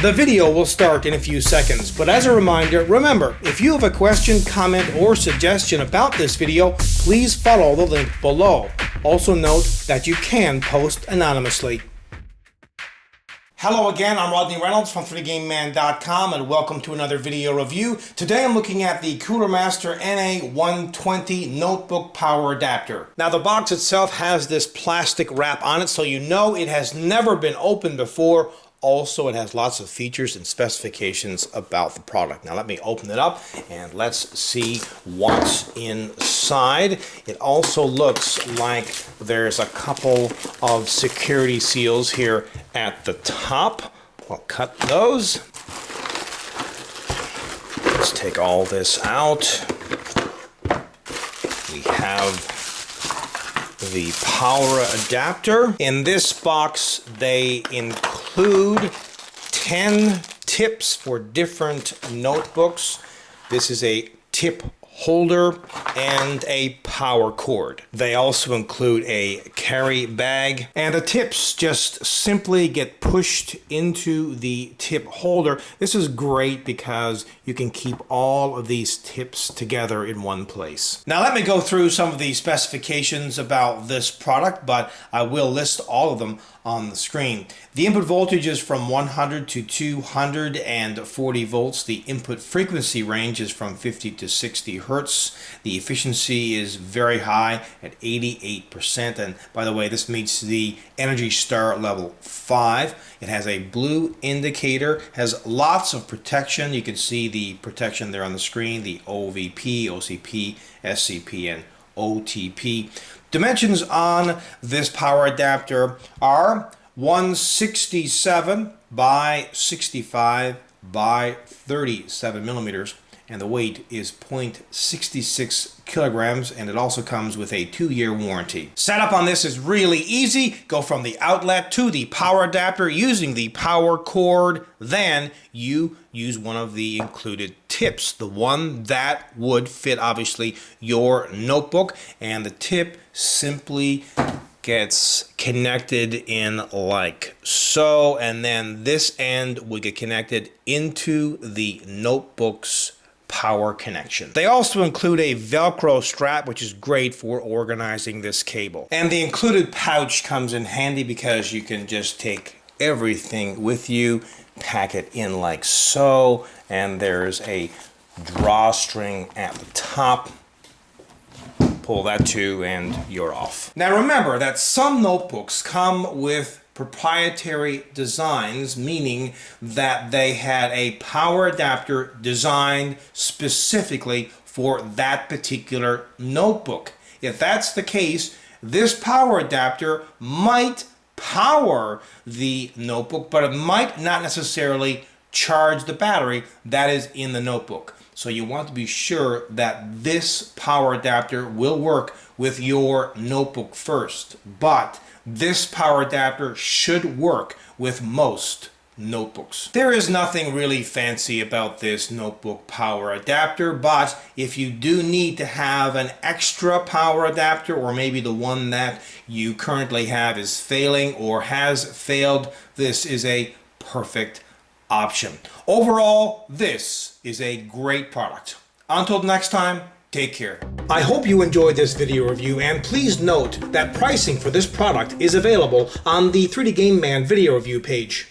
The video will start in a few seconds, but as a reminder, remember, if you have a question, comment, or suggestion about this video, please follow the link below. Also note that you can post anonymously. Hello again, I'm Rodney Reynolds from 3DGameMan.com and welcome to another video review. Today I'm looking at the Cooler Master NA120 Notebook Power Adapter. Now the box itself has this plastic wrap on it, so you know it has never been opened before. Also, it has lots of features and specifications about the product. Now let me open it up and let's see what's inside. It also looks like there's a couple of security seals here at the top. I'll cut those. Let's take all this out. We have the power adapter. In this box, they include 10 tips for different notebooks. This is a tip holder and a power cord. They also include a carry bag, and the tips just simply get pushed into the tip holder. This is great because you can keep all of these tips together in one place. Now let me go through some of the specifications about this product, but I will list all of them on the screen. The input voltage is from 100 to 240 volts. The input frequency range is from 50 to 60 hertz. The efficiency is very high at 88%. And by the way, this meets the Energy Star level 5. It has a blue indicator, has lots of protection. You can see the protection there on the screen, the OVP, OCP, SCP, and OTP. Dimensions on this power adapter are 167 by 65 by 37 millimeters, and the weight is 0.66 kilograms, and it also comes with a 2-year warranty. Setup on this is really easy. Go from the outlet to the power adapter using the power cord. Then you use one of the included tips, the one that would fit obviously your notebook, and the tip simply gets connected in like so, and then this end would get connected into the notebook's power connection. They also include a Velcro strap, which is great for organizing this cable. And the included pouch comes in handy because you can just take everything with you, pack it in like so, and there's a drawstring at the top. Pull that too and you're off. Now remember that some notebooks come with proprietary designs, meaning that they had a power adapter designed specifically for that particular notebook. If that's the case, this power adapter might power the notebook, but it might not necessarily charge the battery that is in the notebook. So you want to be sure that this power adapter will work with your notebook first. But this power adapter should work with most notebooks. There is nothing really fancy about this notebook power adapter, but if you do need to have an extra power adapter, or maybe the one that you currently have is failing or has failed, this is a perfect option. Overall, this is a great product. Until next time, take care. I hope you enjoyed this video review, and please note that pricing for this product is available on the 3D Game Man video review page.